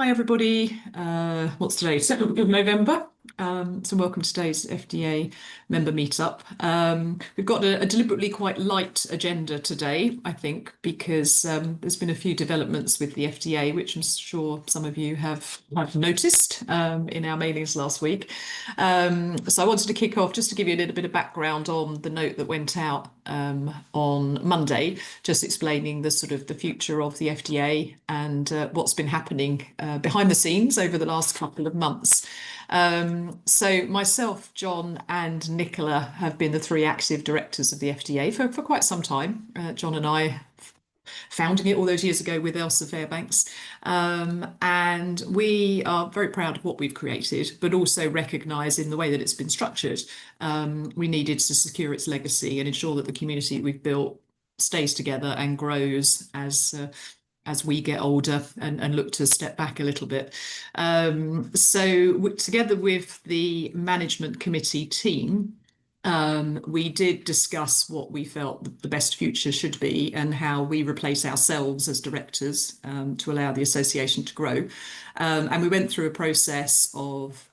Hi everybody. What's today? 7th of November. So welcome to today's FDA member meetup. We've got a deliberately quite light agenda today, I think, because there's been a few developments with the FDA, which I'm sure some of you have noticed in our mailings last week. So I wanted to kick off just to give you a little bit of background on the note that went out on Monday, just explaining the sort of the future of the FDA and what's been happening behind the scenes over the last couple of months. So myself, John and Nicola have been the three active directors of the FDA for quite some time. John and I founding it all those years ago with Elsa Fairbanks. And we are very proud of what we've created, but also recognise in the way that it's been structured, we needed to secure its legacy and ensure that the community we've built stays together and grows as we get older and look to step back a little bit. So together with the management committee team, we did discuss what we felt the best future should be and how we replace ourselves as directors to allow the association to grow. And we went through a process of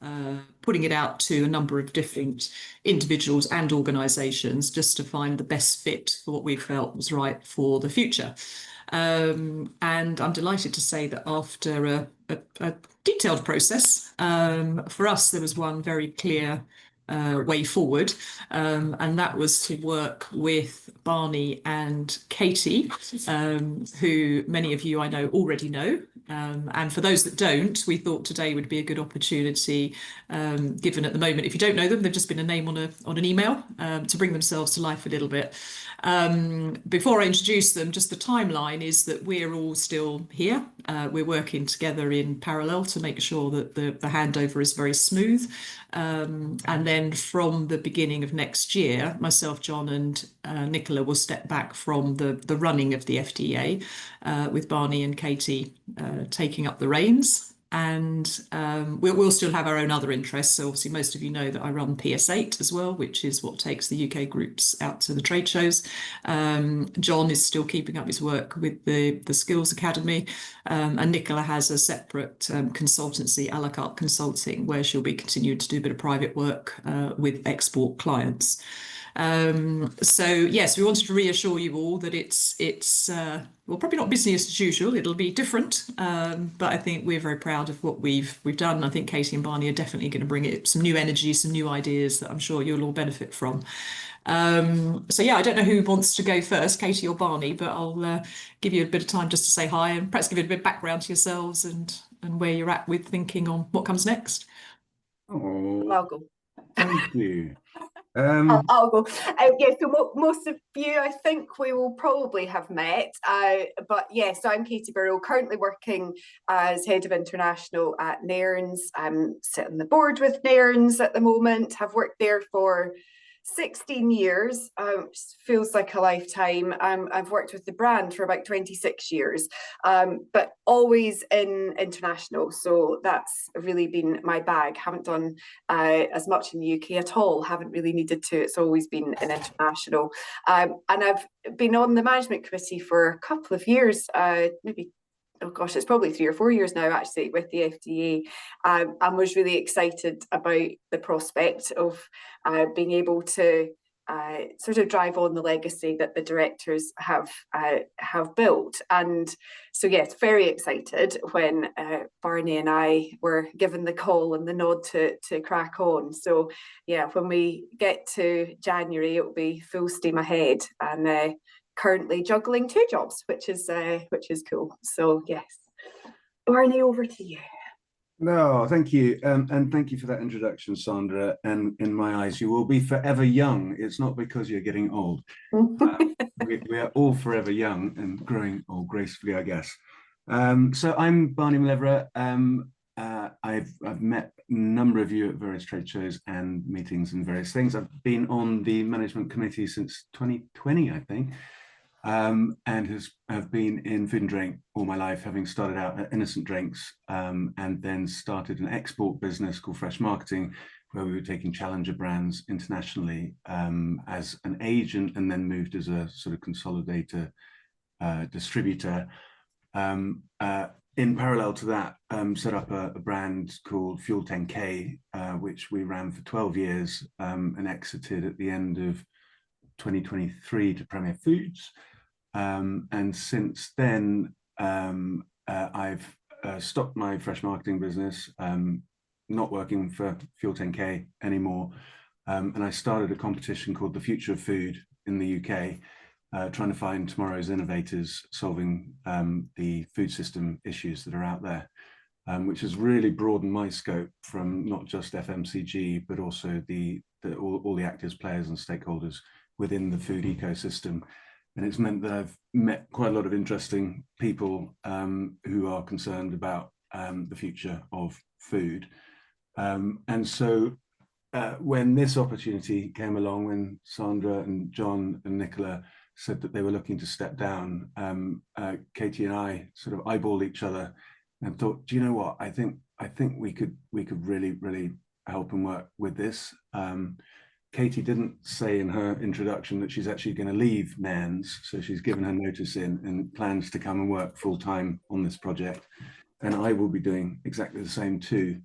putting it out to a number of different individuals and organisations just to find the best fit for what we felt was right for the future. And I'm delighted to say that after a detailed process, for us, there was one very clear way forward, and that was to work with Barney and Katie, who many of you I know already know. And for those that don't, we thought today would be a good opportunity, given at the moment, if you don't know them, they've just been a name on an email, to bring themselves to life a little bit. Before I introduce them, just the timeline is that we're all still here. We're working together in parallel to make sure that the handover is very smooth. And then from the beginning of next year, myself, John and Nicola will step back from the running of the FDEA, with Barney and Katie taking up the reins. And we'll still have our own other interests. So obviously most of you know that I run PS8 as well, which is what takes the UK groups out to the trade shows. John is still keeping up his work with the Skills Academy, and Nicola has a separate consultancy, a la carte consulting, where she'll be continuing to do a bit of private work with export clients. So yes, we wanted to reassure you all that it's well, probably not business as usual. It'll be different, but I think we're very proud of what we've done. I think Katie and Barney are definitely going to bring it some new energy, some new ideas that I'm sure you'll all benefit from. So yeah, I don't know who wants to go first, Katie or Barney, but I'll give you a bit of time just to say hi and perhaps give you a bit of background to yourselves and where you're at with thinking on what comes next. Oh, I'll go. Thank you. I'll go. Yeah, so most of you, I think we will probably have met. But yes, so I'm Katie Burrow, currently working as Head of International at Nairns. I'm sitting on the board with Nairns at the moment. Have worked there for 16 years, which feels like a lifetime. I've worked with the brand for about 26 years, but always in international. So that's really been my bag. Haven't done as much in the UK at all. Haven't really needed to. It's always been in international. And I've been on the management committee for a couple of years, maybe, oh gosh, it's probably 3 or 4 years now actually with the FDA, and was really excited about the prospect of being able to sort of drive on the legacy that the directors have built. And so yes, very excited when Barney and I were given the call and the nod to crack on. So yeah, when we get to January, it will be full steam ahead, and currently juggling 2 jobs, which is cool. So yes, Barney, over to you. No, thank you. And thank you for that introduction, Sandra. And in my eyes, you will be forever young. It's not because you're getting old. We are all forever young and growing old gracefully, I guess. So I'm Barney Malevra. I've met a number of you at various trade shows and meetings and various things. I've been on the management committee since 2020, I think. And have been in food and drink all my life, having started out at Innocent Drinks, and then started an export business called Fresh Marketing, where we were taking challenger brands internationally as an agent, and then moved as a sort of consolidator, distributor. in parallel to that, set up a brand called Fuel 10K, which we ran for 12 years and exited at the end of 2023 to Premier Foods. And since then, I've stopped my fresh marketing business, not working for Fuel 10K anymore. And I started a competition called The Future of Food in the UK, trying to find tomorrow's innovators solving the food system issues that are out there, which has really broadened my scope from not just FMCG, but also all the actors, players and stakeholders within the food ecosystem. And it's meant that I've met quite a lot of interesting people who are concerned about the future of food. And so when this opportunity came along, when Sandra and John and Nicola said that they were looking to step down, Katie and I sort of eyeballed each other and thought, do you know what? I think we could really help and work with this. Katie didn't say in her introduction that she's actually going to leave Nairns, so she's given her notice in and plans to come and work full time on this project. And I will be doing exactly the same too.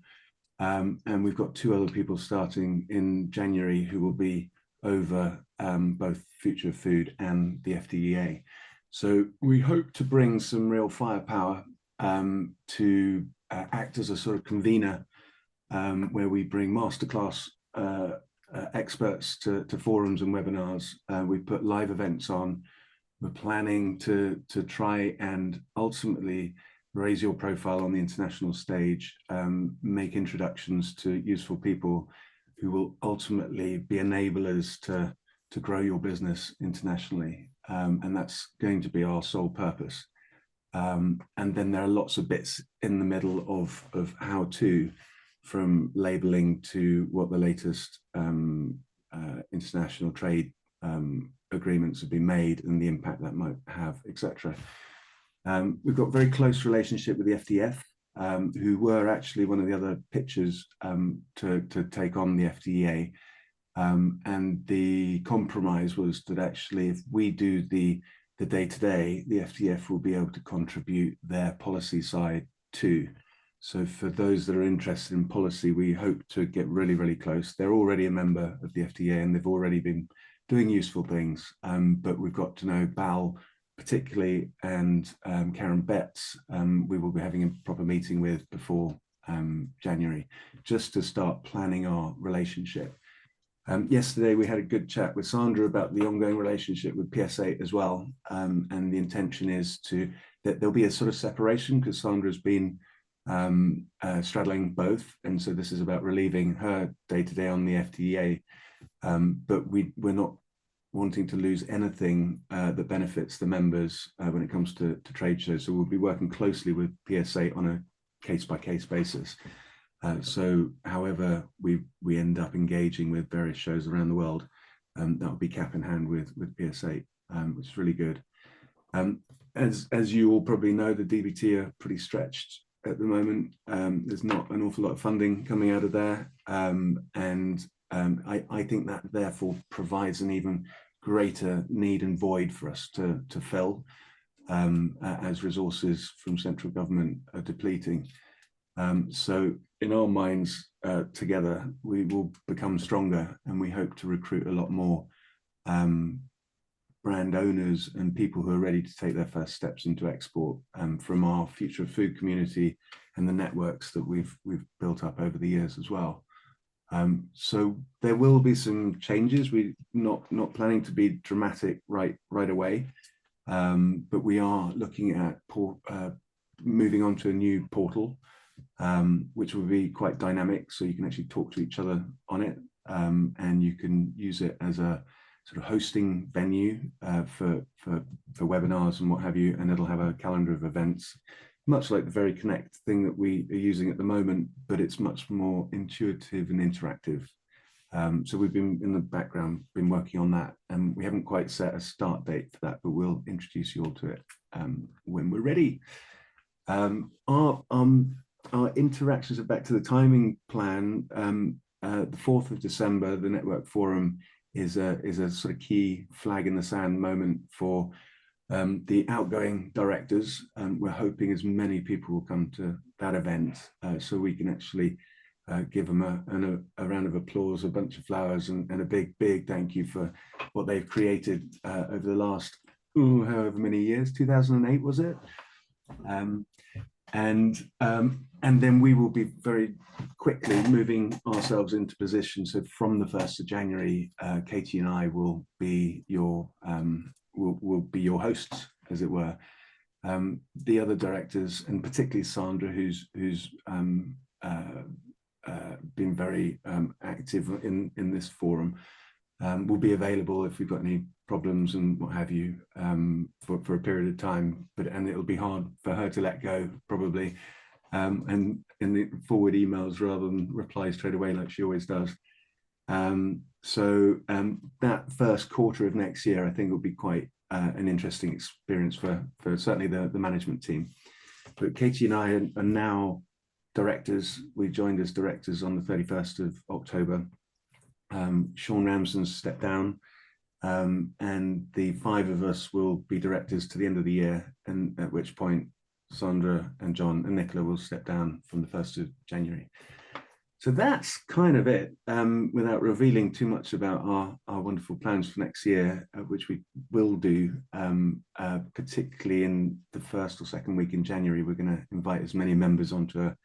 And we've got 2 other people starting in January who will be over both Future of Food and the FDEA. So we hope to bring some real firepower to act as a sort of convener where we bring masterclass experts to forums and webinars. We put live events on. We're planning to try and ultimately raise your profile on the international stage, make introductions to useful people who will ultimately be enablers to grow your business internationally. And that's going to be our sole purpose. And then there are lots of bits in the middle of how to, from labeling to what the latest international trade agreements have been made and the impact that might have, etc. We've got a very close relationship with the FDF, who were actually one of the other pitchers to take on the FDEA. And the compromise was that actually if we do the day-to-day, the FDF will be able to contribute their policy side too. So for those that are interested in policy, we hope to get really close. They're already a member of the FDEA and they've already been doing useful things, but we've got to know Bal particularly, and Karen Betts, we will be having a proper meeting with before January, just to start planning our relationship. Yesterday, we had a good chat with Sandra about the ongoing relationship with PS8 as well. And the intention is that there'll be a sort of separation because Sandra's been straddling both. And so this is about relieving her day-to-day on the FDEA. But we're not wanting to lose anything that benefits the members when it comes to trade shows. So we'll be working closely with PS8 on a case-by-case basis. So however we end up engaging with various shows around the world, that will be cap in hand with PS8, which is really good. As you all probably know, the DBT are pretty stretched at the moment. There's not an awful lot of funding coming out of there. I think that therefore provides an even greater need and void for us to fill as resources from central government are depleting. So in our minds together, we will become stronger, and we hope to recruit a lot more brand owners and people who are ready to take their first steps into export from our Future of Food community and the networks that we've built up over the years as well. So there will be some changes. We're not planning to be dramatic right away, but we are looking at moving on to a new portal, which will be quite dynamic, so you can actually talk to each other on it, and you can use it as a sort of hosting venue for webinars and what have you, and it'll have a calendar of events, much like the Very Connect thing that we are using at the moment, but it's much more intuitive and interactive. So we've been in the background, been working on that, and we haven't quite set a start date for that, but we'll introduce you all to it when we're ready. Our interactions are back to the timing plan. The 4th of December, the Network Forum is a sort of key flag in the sand moment for the outgoing directors. We're hoping as many people will come to that event, so we can actually give them a round of applause, a bunch of flowers, and a big thank you for what they've created over the last however many years. 2008 was it? And then we will be very quickly moving ourselves into position. So from the 1st of January, Katie and I will be your hosts, as it were. The other directors, and particularly Sandra, who's been very active in this forum, will be available if we've got any problems and what have you, for a period of time. And it'll be hard for her to let go, probably, and in the forward emails rather than reply straight away like she always does. So that first quarter of next year, I think, will be quite an interesting experience for certainly the management team. But Katie and I are now directors. We joined as directors on the 31st of October. Sean Ramsden's stepped down, and the 5 of us will be directors to the end of the year, and at which point Sandra and John and Nicola will step down from the 1st of January. So that's kind of it, without revealing too much about our wonderful plans for next year, which we will do, particularly in the 1st or 2nd week in January. We're going to invite as many members onto a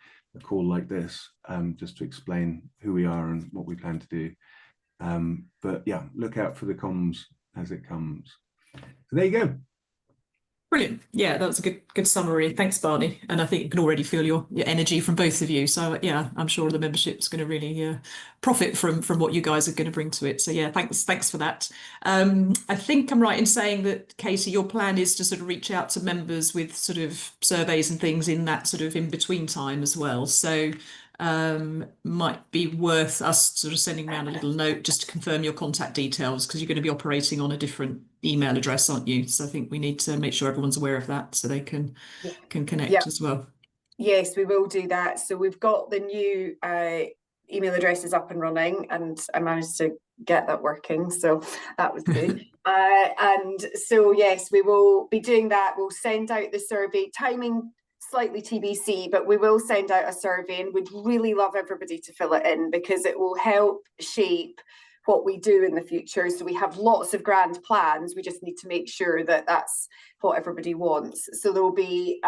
call like this, just to explain who we are and what we plan to do. But yeah, look out for the comms as it comes. So there you go. Brilliant. Yeah, that was a good summary. Thanks, Barney. And I think you can already feel your energy from both of you. So yeah, I'm sure the membership's going to really profit from what you guys are going to bring to it. So yeah, thanks for that. I think I'm right in saying that, Katie, your plan is to sort of reach out to members with sort of surveys and things in that sort of in between time as well. So might be worth us sort of sending around a little note just to confirm your contact details, because you're going to be operating on a different email address, aren't you? So I think we need to make sure everyone's aware of that so they can connect as well. Yes, we will do that. So we've got the new email addresses up and running, and I managed to get that working, so that was good. And so yes, we will be doing that. We'll send out the survey. Timing slightly TBC, but we will send out a survey, and we'd really love everybody to fill it in, because it will help shape what we do in the future. So we have lots of grand plans. We just need to make sure that that's what everybody wants. So there will be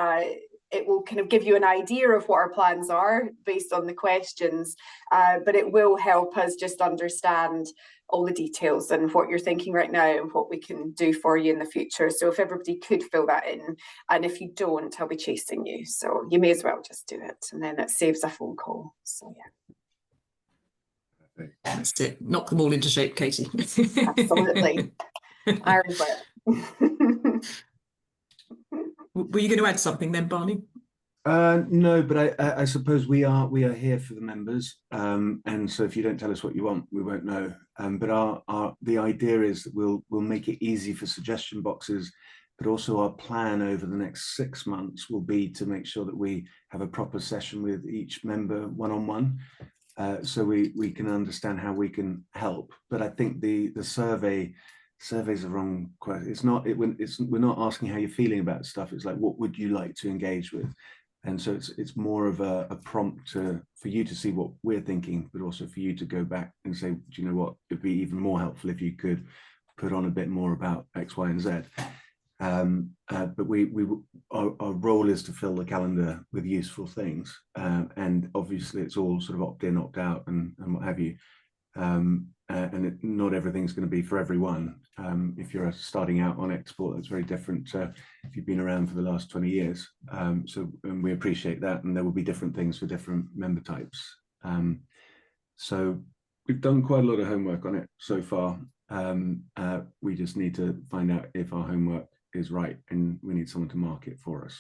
it will kind of give you an idea of what our plans are based on the questions, but it will help us just understand all the details and what you're thinking right now and what we can do for you in the future. So if everybody could fill that in, and if you don't, I'll be chasing you. So you may as well just do it, and then it saves a phone call. So yeah. That's it. Knock them all into shape, Katie. Absolutely. Iron Will. Were you going to add something then, Barney? No, but I suppose we are here for the members, and so if you don't tell us what you want, we won't know. But the idea is that we'll make it easy for suggestion boxes, but also our plan over the next 6 months will be to make sure that we have a proper session with each member one-on-one, so we can understand how we can help. But I think the survey's the wrong question. We're not asking how you're feeling about stuff. It's like, what would you like to engage with? And so it's more of a prompt for you to see what we're thinking, but also for you to go back and say, do you know what, it'd be even more helpful if you could put on a bit more about X, Y, and Z. But our role is to fill the calendar with useful things, and obviously it's all sort of opt-in, opt-out, and what have you. And not everything's going to be for everyone. If you're starting out on export, that's very different to if you've been around for the last 20 years. And we appreciate that, and there will be different things for different member types. So we've done quite a lot of homework on it so far. We just need to find out if our homework is right, and we need someone to mark it for us.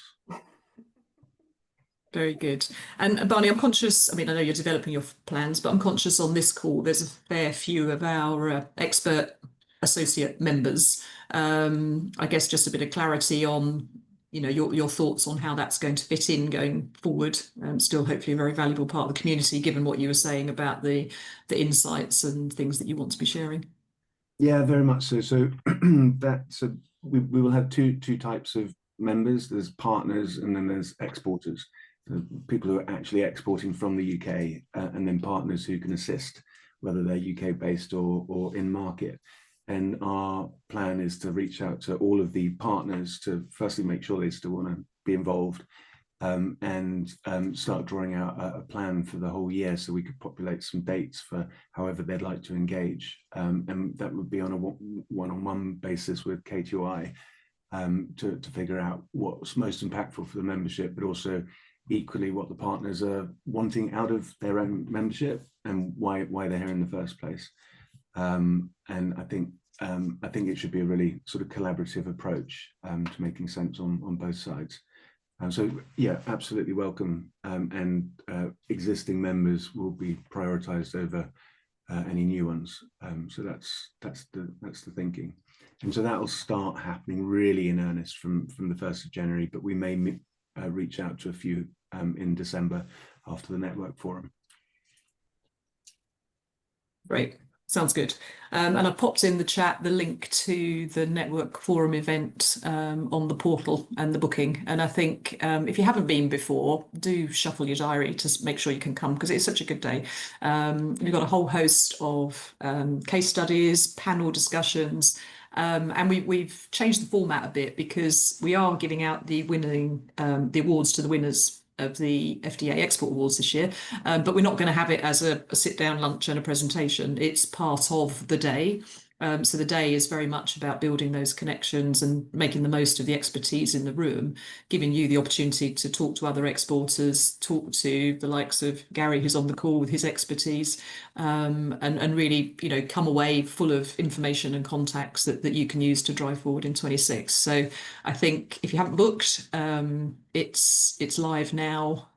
Very good. And Barney, I'm conscious, I mean, I know you're developing your plans, but I'm conscious on this call, there's a fair few of our expert associate members. I guess just a bit of clarity on, you know, your thoughts on how that's going to fit in going forward. Still hopefully a very valuable part of the community, given what you were saying about the insights and things that you want to be sharing. Yeah, very much so. So we will have two types of members. There's partners and then there's exporters. So people who are actually exporting from the UK, and then partners who can assist, whether they're UK based or in market. And our plan is to reach out to all of the partners to firstly make sure they still want to be involved, and start drawing out a plan for the whole year, so we could populate some dates for however they'd like to engage, and that would be on a one-on-one basis with K2I, to figure out what's most impactful for the membership, but also equally what the partners are wanting out of their own membership and why they're here in the first place. And I think it should be a really sort of collaborative approach to making sense on both sides. So yeah, absolutely welcome, and existing members will be prioritized over any new ones. So that's the thinking, and so that will start happening really in earnest from the 1st of January. But we may reach out to a few in December after the network forum. Great. Sounds good. And I popped in the chat the link to the Network Forum event on the portal and the booking. And I think if you haven't been before, do shuffle your diary to make sure you can come, because it's such a good day. We've got a whole host of case studies, panel discussions, and we've changed the format a bit because we are giving out the awards to the winners of the FDEA Export Awards this year, but we're not going to have it as a sit-down lunch and a presentation. It's part of the day. So the day is very much about building those connections and making the most of the expertise in the room, giving you the opportunity to talk to other exporters, talk to the likes of Gary, who's on the call with his expertise, and really, come away full of information and contacts that you can use to drive forward in 26. So I think if you haven't booked, it's live now.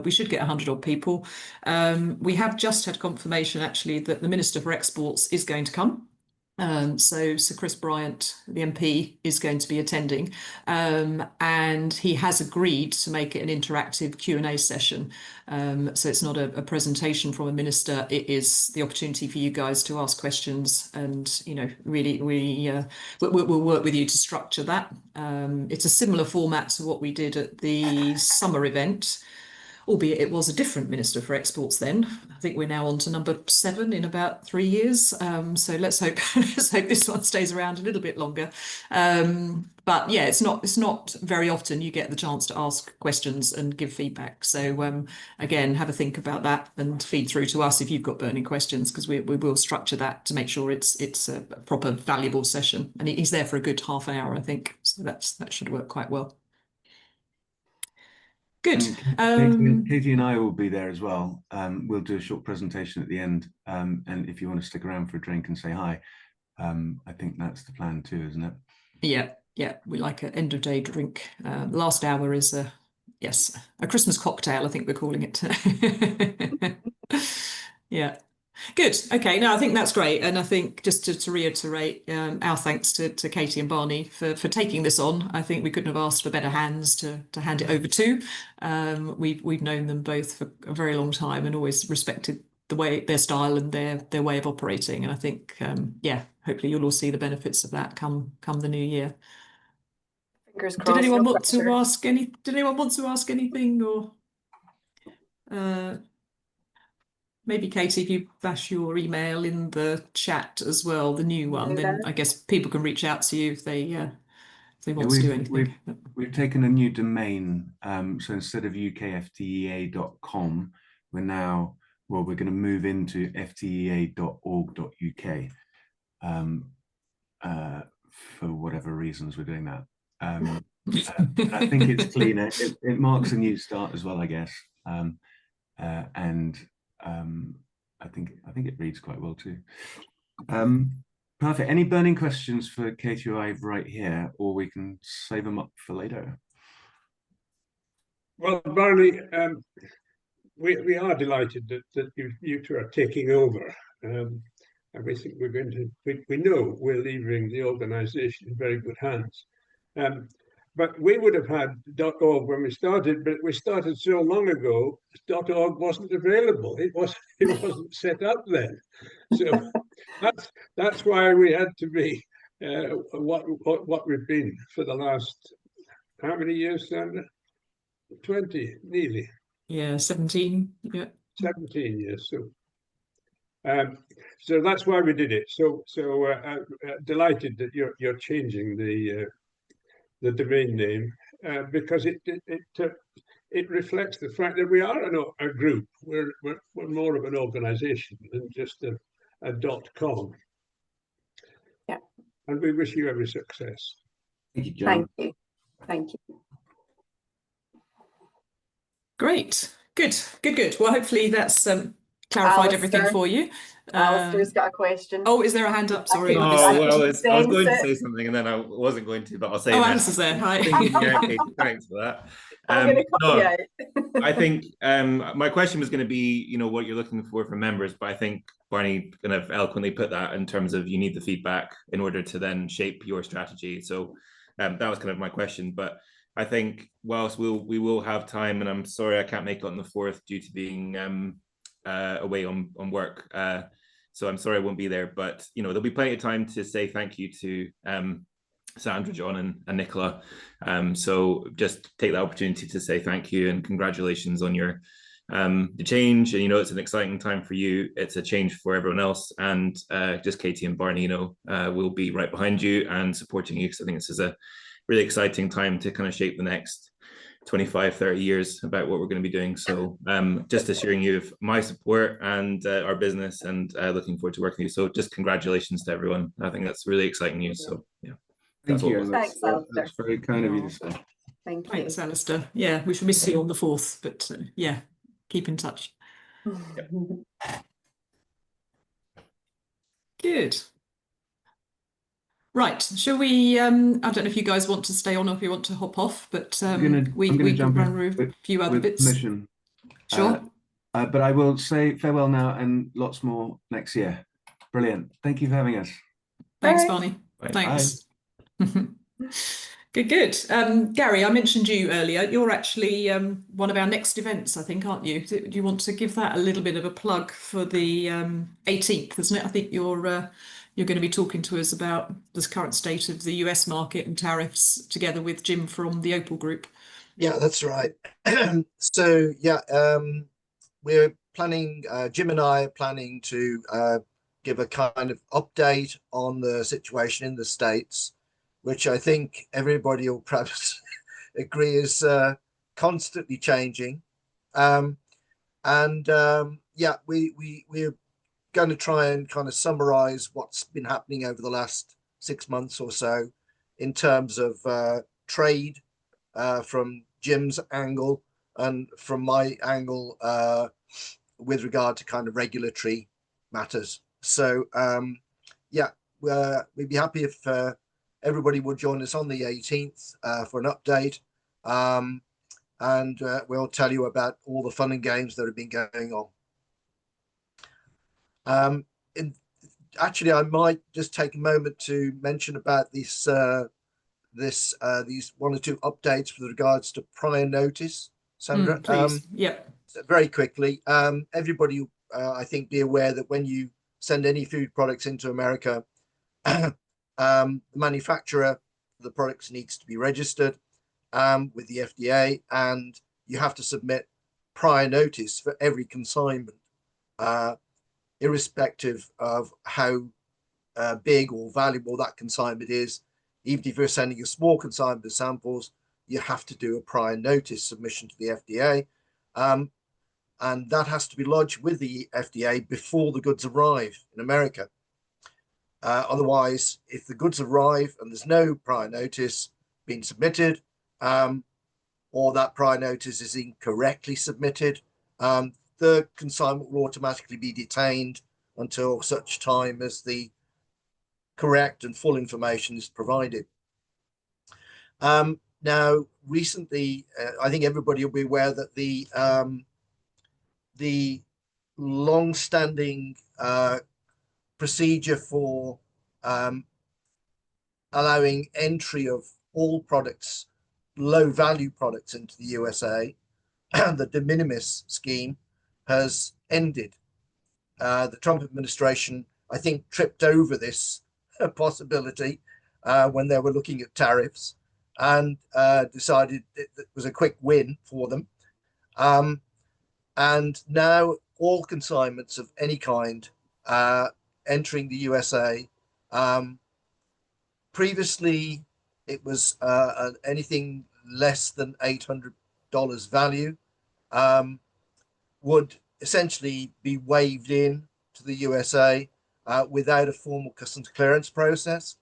We should get 100 odd people. We have just had confirmation actually that the Minister for Exports is going to come. So Sir Chris Bryant, the MP, is going to be attending, and he has agreed to make it an interactive Q&A session. So it's not a presentation from a minister, it is the opportunity for you guys to ask questions, and really we'll work with you to structure that. It's a similar format to what we did at the summer event, albeit it was a different Minister for Exports then. I think we're now on to number 7 in about 3 years. So let's hope this one stays around a little bit longer. But yeah, it's not very often you get the chance to ask questions and give feedback. So again, have a think about that and feed through to us if you've got burning questions, because we will structure that to make sure it's a proper, valuable session. And he's there for a good half an hour, I think. So that should work quite well. Good. Katie and I will be there as well. We'll do a short presentation at the end, and if you want to stick around for a drink and say hi, I think that's the plan too, isn't it? Yeah, we like an end of day drink. Last hour is a Christmas cocktail, I think we're calling it. Yeah. Good. Okay. No, I think that's great. And I think just to reiterate, our thanks to Katie and Barney for taking this on. I think we couldn't have asked for better hands to hand it over to. We've known them both for a very long time and always respected their style and their way of operating. And I think, hopefully you'll all see the benefits of that come the new year. Fingers crossed. Did anyone want to ask anything, or maybe Katie, if you bash your email in the chat as well, the new one, then I guess people can reach out to you if they want to do anything. We've taken a new domain, so instead of ukfdea.com, we're going to move into fdea.org.uk, for whatever reasons we're doing that. I think it's cleaner. It marks a new start as well, I guess, and I think it reads quite well too. Perfect. Any burning questions for K2I right here, or we can save them up for later? Well, Barney, we are delighted that you two are taking over, and we think we know we're leaving the organisation in very good hands. But we would have had .org when we started, but we started so long ago, .org wasn't available. It wasn't set up then. So that's why we had to be what we've been for the last, how many years, Sandra? 20, nearly. Yeah, 17. Yeah. 17 years. So that's why we did it. So delighted that you're changing the domain name, because it reflects the fact that we are a group. We're more of an organisation than just a .com. Yeah. And we wish you every success. Thank you, John. Thank you. Thank you. Great. Good. Well, hopefully that's clarified everything Alistair. for you. Alistair's got a question. Oh, is there a hand up? Sorry. Oh, I Oh, missed that. well, I was going to Sense it. say something and then I wasn't going to, but I'll say Oh, it now. Alistair's there. Hi. Yeah, Katie, thanks for that. I'm going to call you no, out. I think my question was going to be, what you're looking for from members, but I think Barney kind of eloquently put that in terms of you need the feedback in order to then shape your strategy. So that was kind of my question. But I think whilst we will have time, and I'm sorry I can't make it on the 4th due to being away on work. So I'm sorry I won't be there, but there'll be plenty of time to say thank you to Sandra, John, and Nicola. So just take the opportunity to say thank you and congratulations on your the change. And it's an exciting time for you. It's a change for everyone else, and just Katie and Barney, will be right behind you and supporting you, because I think this is a really exciting time to kind of shape the next 25, 30 years about what we're going to be doing. So just assuring you of my support and our business, and looking forward to working with you. So just congratulations to everyone. I think that's really exciting news. So yeah. Thank you. Thanks, Alistair. That's very kind of you to say. Thank you. Thanks, Alistair. Yeah, we shall miss you on the 4th, but yeah, keep in touch. Good. Right, shall we, I don't know if you guys want to stay on or if you want to hop off, but we can run through a few other bits. Permission. Sure. But I will say farewell now and lots more next year. Brilliant. Thank you for having us. Thanks, Bye. Barney. Bye. Thanks. Good. Gary, I mentioned you earlier. You're actually one of our next events, I think, aren't you? Do you want to give that a little bit of a plug for the 18th, isn't it? I think you're going to be talking to us about the current state of the US market and tariffs, together with Jim from the Opal Group. Yeah, that's right. So yeah, we're planning, Jim and I are planning to give a kind of update on the situation in the States, which I think everybody will perhaps agree is constantly changing. Yeah, we're going to try and kind of summarize what's been happening over the last 6 months or so in terms of trade from Jim's angle and from my angle with regard to kind of regulatory matters. So yeah, we'd be happy if everybody would join us on the 18th for an update, and we'll tell you about all the fun and games that have been going on. Actually, I might just take a moment to mention about these 1 or 2 updates with regards to prior notice, Sandra. Please. Yep. Very quickly, everybody, I think, be aware that when you send any food products into America, the manufacturer of the products needs to be registered with the FDA, and you have to submit prior notice for every consignment, irrespective of how big or valuable that consignment is. Even if you're sending a small consignment of samples, you have to do a prior notice submission to the FDA. And that has to be lodged with the FDA before the goods arrive in America. Otherwise, if the goods arrive and there's no prior notice being submitted, or that prior notice is incorrectly submitted, the consignment will automatically be detained until such time as the correct and full information is provided. Now, recently, I think everybody will be aware that the long-standing procedure for allowing entry of all products, low-value products, into the USA, the de minimis scheme, has ended. The Trump administration, I think, tripped over this possibility when they were looking at tariffs, and decided it was a quick win for them. And now all consignments of any kind entering the USA. Previously, it was anything less than $800 value would essentially be waived in to the USA without a formal customs clearance process.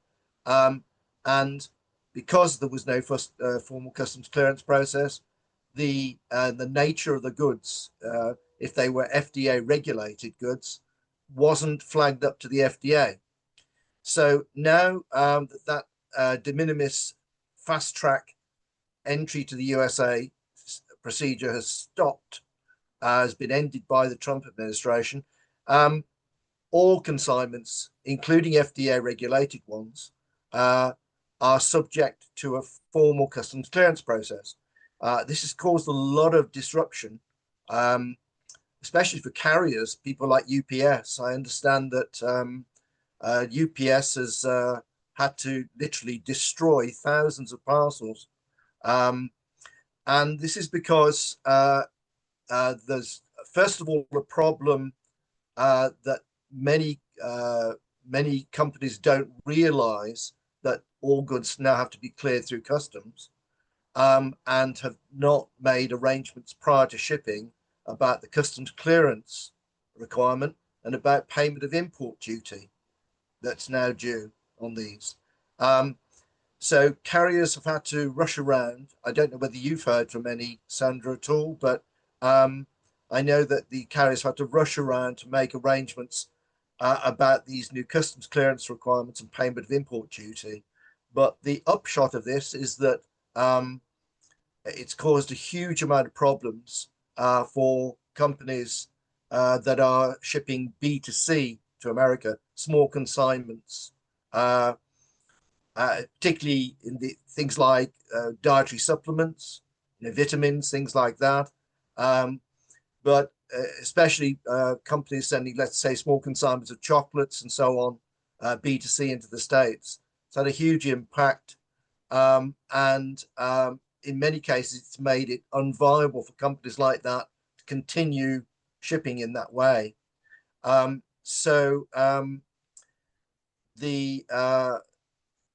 And because there was no formal customs clearance process, the nature of the goods, if they were FDA regulated goods, wasn't flagged up to the FDA. So now that de minimis fast track entry to the USA procedure has stopped, has been ended by the Trump administration, all consignments, including FDA regulated ones, are subject to a formal customs clearance process. This has caused a lot of disruption, especially for carriers, people like UPS. I understand that UPS has had to literally destroy thousands of parcels. And this is because there's, first of all, a problem that many companies don't realize that all goods now have to be cleared through customs, and have not made arrangements prior to shipping about the customs clearance requirement and about payment of import duty that's now due on these. So carriers have had to rush around. I don't know whether you've heard from any, Sandra, at all, but I know that the carriers had to rush around to make arrangements about these new customs clearance requirements and payment of import duty. But the upshot of this is that it's caused a huge amount of problems for companies that are shipping B2C to America, small consignments, particularly in the things like dietary supplements, vitamins, things like that. But especially companies sending, let's say, small consignments of chocolates and so on, B2C into the States. It's had a huge impact. And in many cases, it's made it unviable for companies like that to continue shipping in that way. So the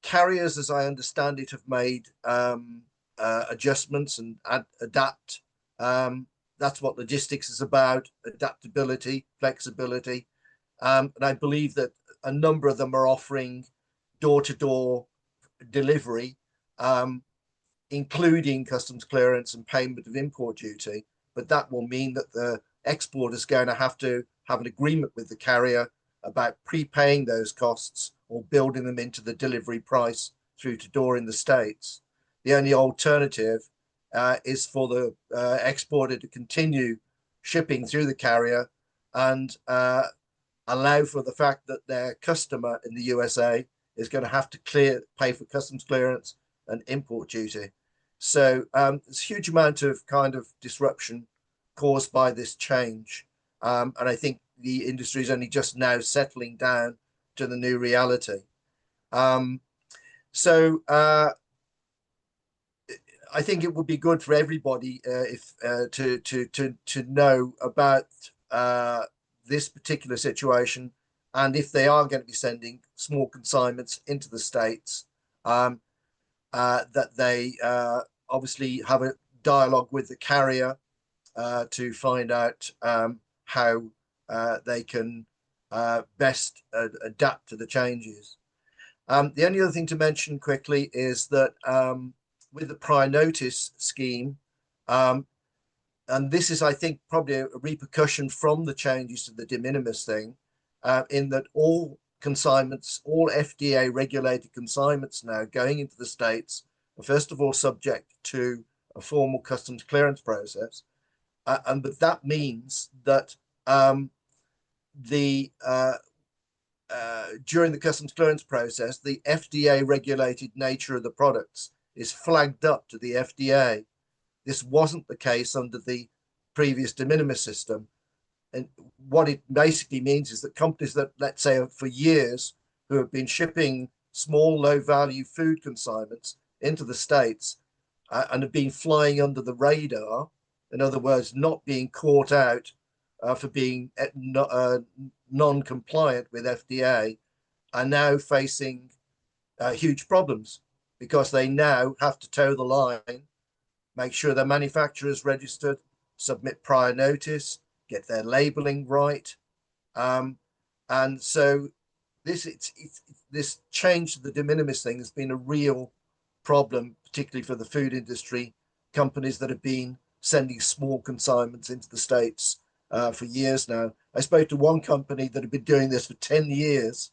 carriers, as I understand it, have made adjustments and adapt. That's what logistics is about: adaptability, flexibility. And I believe that a number of them are offering door-to-door delivery, including customs clearance and payment of import duty. But that will mean that the exporter is going to have an agreement with the carrier about prepaying those costs or building them into the delivery price through to door in the States. The only alternative is for the exporter to continue shipping through the carrier and allow for the fact that their customer in the USA is going to have to pay for customs clearance and import duty. So there's a huge amount of kind of disruption caused by this change. And I think the industry is only just now settling down to the new reality. So I think it would be good for everybody if to know about this particular situation, and if they are going to be sending small consignments into the States, that they obviously have a dialogue with the carrier to find out how they can best adapt to the changes. The only other thing to mention quickly is that with the prior notice scheme, and this is, I think, probably a repercussion from the changes to the de minimis thing, in that all consignments, all FDA regulated consignments now going into the States are first of all subject to a formal customs clearance process. But that means that during the customs clearance process, the FDA regulated nature of the products is flagged up to the FDA. This wasn't the case under the previous de minimis system. And what it basically means is that companies that, let's say, for years who have been shipping small, low-value food consignments into the States and have been flying under the radar. In other words, not being caught out for being non-compliant with FDA, are now facing huge problems because they now have to toe the line, make sure their manufacturer is registered, submit prior notice, get their labeling right. And so this change to the de minimis thing has been a real problem, particularly for the food industry, companies that have been sending small consignments into the States for years now. I spoke to one company that had been doing this for 10 years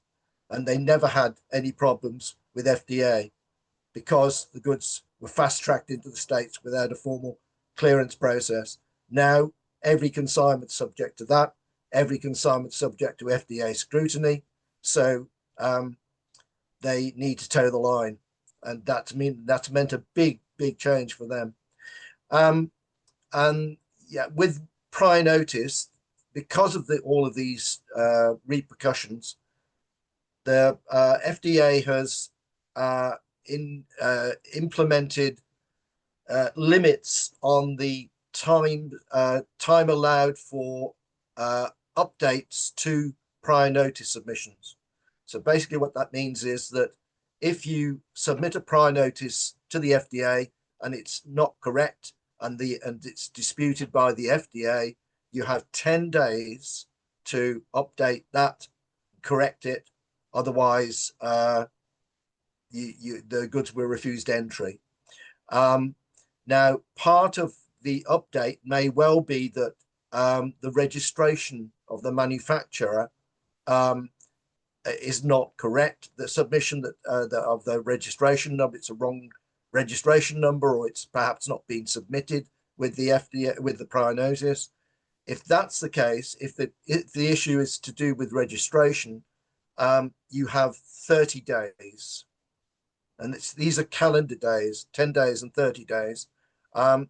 and they never had any problems with FDA because the goods were fast-tracked into the States without a formal clearance process. Now, every consignment subject to that, every consignment subject to FDA scrutiny. So they need to toe the line. And that's meant a big change for them. And yeah, with prior notice, because of all of these repercussions, the FDA has implemented limits on the time allowed for updates to prior notice submissions. So basically what that means is that if you submit a prior notice to the FDA and it's not correct and it's disputed by the FDA, you have 10 days to update that, correct it. Otherwise, the goods were refused entry. Now, part of the update may well be that the registration of the manufacturer is not correct. The submission of the registration number, it's a wrong registration number, or it's perhaps not been submitted with the FDA with the prior notice. If that's the case, if the issue is to do with registration, you have 30 days, and these are calendar days, 10 days and 30 days.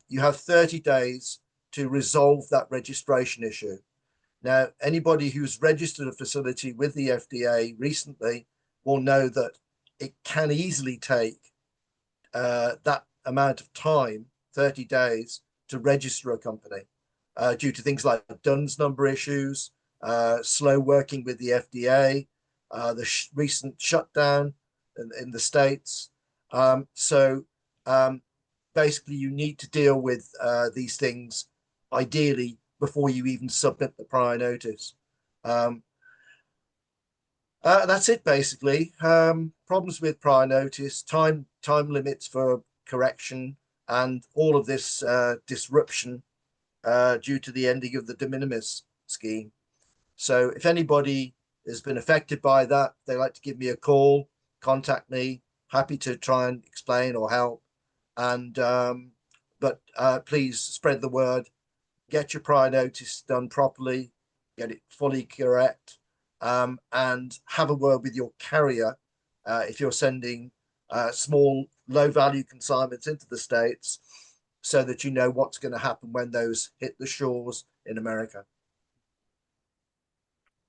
You have 30 days to resolve that registration issue. Now, anybody who's registered a facility with the FDA recently will know that it can easily take that amount of time, 30 days, to register a company due to things like DUNS number issues, slow working with the FDA, the recent shutdown in the States. Basically, you need to deal with these things ideally before you even submit the prior notice. That's it, basically. Problems with prior notice, time limits for correction, and all of this disruption due to the ending of the de minimis scheme. So if anybody has been affected by that, they like to give me a call, contact me. Happy to try and explain or help. And but please spread the word. Get your prior notice done properly, get it fully correct, and have a word with your carrier if you're sending small, low-value consignments into the States, so that you know what's going to happen when those hit the shores in America.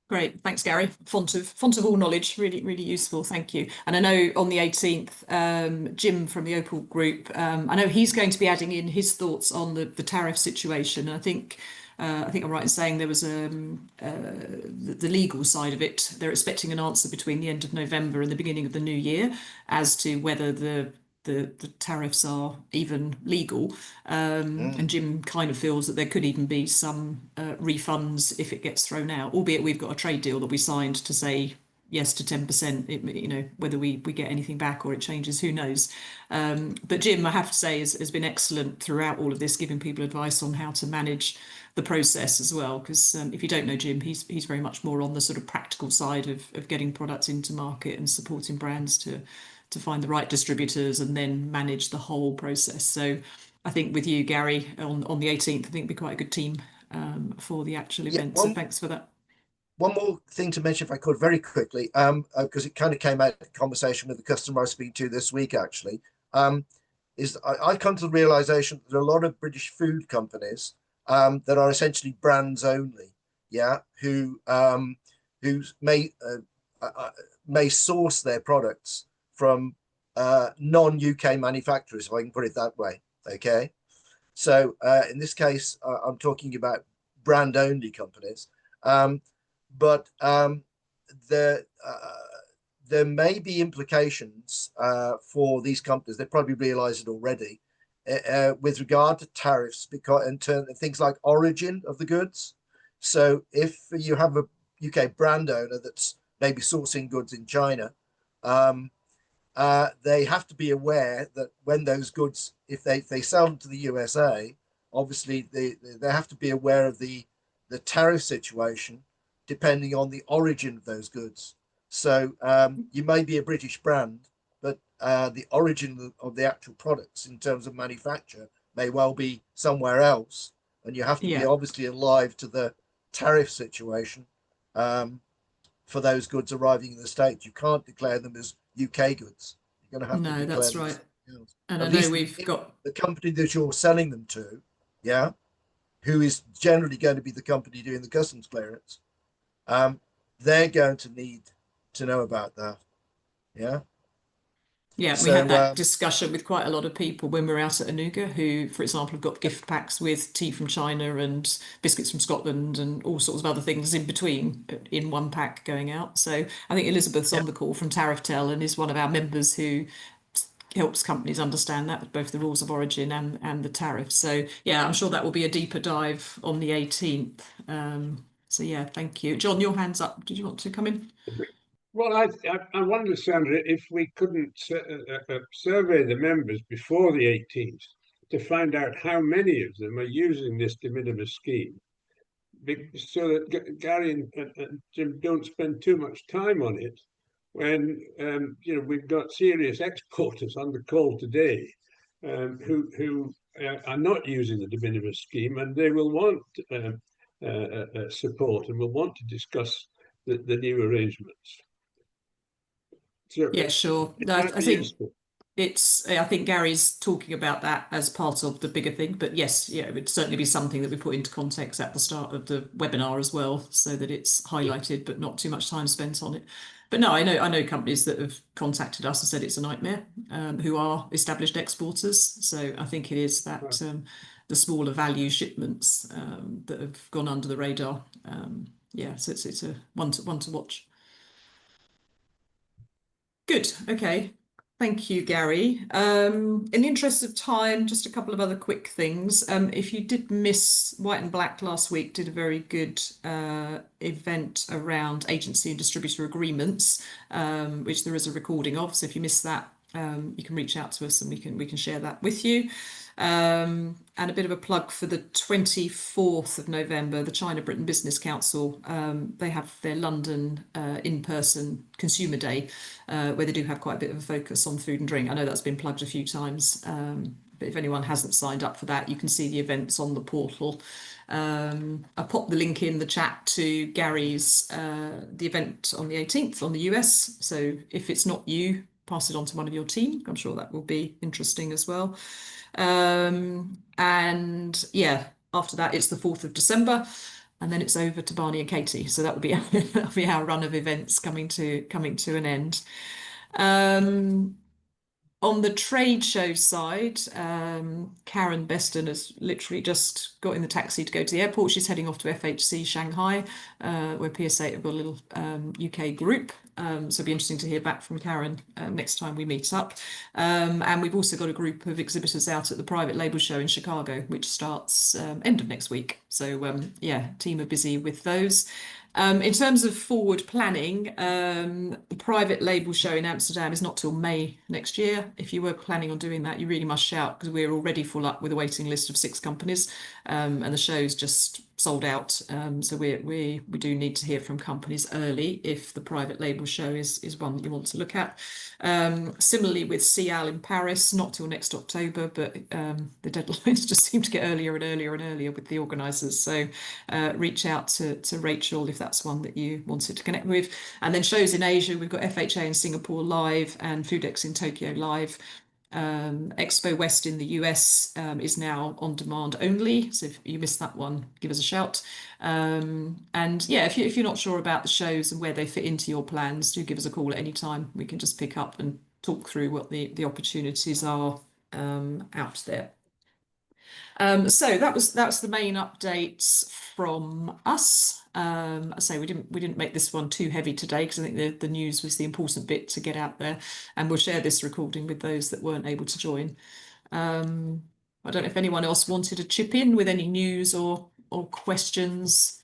Great, thanks, Gary. Font of all knowledge, really useful. Thank you. And I know on the 18th, Jim from the Opal Group, I know he's going to be adding in his thoughts on the tariff situation. And I think I'm right in saying there was the legal side of it. They're expecting an answer between the end of November and the beginning of the new year as to whether the tariffs are even legal, and Jim kind of feels that there could even be some refunds if it gets thrown out, albeit we've got a trade deal that we signed to say yes to 10%. Whether we get anything back or it changes, who knows. But Jim, I have to say, has been excellent throughout all of this, giving people advice on how to manage the process as well, because if you don't know Jim, he's very much more on the sort of practical side of getting products into market and supporting brands to find the right distributors and then manage the whole process. So I think with you, Gary, on the 18th, I think it'd be quite a good team for the actual event. So thanks for that. One more thing to mention, if I could, very quickly, because it kind of came out of the conversation with the customer I was speaking to this week, actually, is I come to the realization that there are a lot of British food companies that are essentially brands only, who may may source their products from non-UK manufacturers, if I can put it that way. Okay, so in this case, I'm talking about brand-only companies, but there may be implications for these companies. They probably realise it already with regard to tariffs, because in terms of things like origin of the goods. So if you have a UK brand owner that's maybe sourcing goods in China, they have to be aware that when those goods, if they sell them to the USA, obviously they have to be aware of the tariff situation depending on the origin of those goods. So you may be a British brand, but the origin of the actual products in terms of manufacture may well be somewhere else, and you have to be obviously alive to the tariff situation for those goods arriving in the States. You can't declare them as UK goods. You're going to have to declare that's them right. else. And At I know least we've got the company that you're selling them to, who is generally going to be the company doing the customs clearance, they're going to need to know about that. Yeah, we So, had that discussion with quite a lot of people when we were out at Anuga, who, for example, have got gift packs with tea from China and biscuits from Scotland and all sorts of other things in between in one pack going out. So I think Elizabeth's on the call from TariffTel and is one of our members who helps companies understand that, both the rules of origin and the tariffs. So yeah, I'm sure that will be a deeper dive on the 18th. So yeah, thank you. John, your hand's up. Did you want to come in? Well, I wonder, Sandra, if we couldn't survey the members before the 18th to find out how many of them are using this de minimis scheme, so that Gary and Jim don't spend too much time on it when we've got serious exporters on the call today who are not using the de minimis scheme, and they will want support and will want to discuss the new arrangements. So Yeah, sure. I think I think Gary's talking about that as part of the bigger thing, but yes, yeah, it would certainly be something that we put into context at the start of the webinar as well, so that it's highlighted, but not too much time spent on it. But no, I know companies that have contacted us and said it's a nightmare, who are established exporters. So I think it is that the smaller value shipments that have gone under the radar. Yeah, so it's a one to watch. Good. Okay. Thank you, Gary. In the interest of time, just a couple of other quick things. If you did miss White and Black last week, did a very good event around agency and distributor agreements, which there is a recording of. So if you missed that, you can reach out to us and we can share that with you. And a bit of a plug for the 24th of November, the China-Britain Business Council, they have their London in-person Consumer Day, where they do have quite a bit of a focus on food and drink. I know that's been plugged a few times, but if anyone hasn't signed up for that, you can see the events on the portal. I popped the link in the chat to Gary's, the event on the 18th on the US. So if it's not you, pass it on to one of your team. I'm sure that will be interesting as well. And yeah, after that, it's the 4th of December, and then it's over to Barney and Katie. So that will be, that'll be our run of events coming to an end. On the trade show side, Karen Beston has literally just got in the taxi to go to the airport. She's heading off to FHC Shanghai, where PSA have got a little UK group. So it'll be interesting to hear back from Karen next time we meet up. And we've also got a group of exhibitors out at the private label show in Chicago, which starts end of next week. So yeah, team are busy with those. In terms of forward planning, the private label show in Amsterdam is not till May next year. If you were planning on doing that, you really must shout, because we're already full up with a waiting list of 6 companies, and the show's just sold out. So we do need to hear from companies early if the private label show is one that you want to look at. Similarly with CIAL in Paris, not till next October, but the deadlines just seem to get earlier and earlier and earlier with the organisers. So reach out to Rachel if that's one that you wanted to connect with. And then shows in Asia, we've got FHA in Singapore live and Foodex in Tokyo live. Expo West in the US is now on demand only, so if you missed that one, give us a shout. And yeah, if you're not sure about the shows and where they fit into your plans, do give us a call at any time. We can just pick up and talk through what the opportunities are out there. So that's the main updates from us. I say we didn't make this one too heavy today because I think the news was the important bit to get out there, and we'll share this recording with those that weren't able to join. I don't know if anyone else wanted to chip in with any news or questions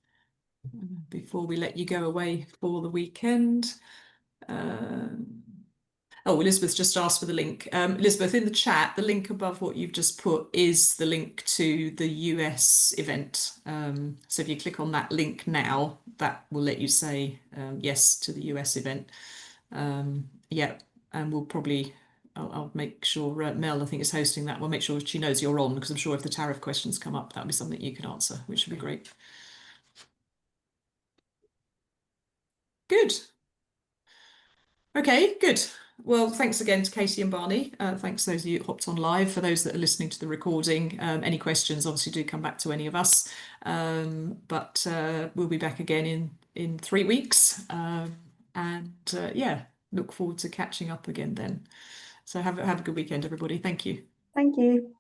before we let you go away for the weekend. Oh, Elizabeth's just asked for the link. Elizabeth, in the chat, the link above what you've just put is the link to the US event. So if you click on that link now, that will let you say yes to the US event. Yeah, and we'll probably, I'll make sure Mel, I think, is hosting that. We'll make sure she knows you're on, because I'm sure if the tariff questions come up, that'll be something you can answer, which would be great. Good. Okay, good. Well, thanks again to Katie and Barney. Thanks to those of you who hopped on live. For those that are listening to the recording, any questions, obviously do come back to any of us. But we'll be back again in 3 weeks. Yeah, look forward to catching up again then. So have a good weekend, everybody. Thank you. Thank you.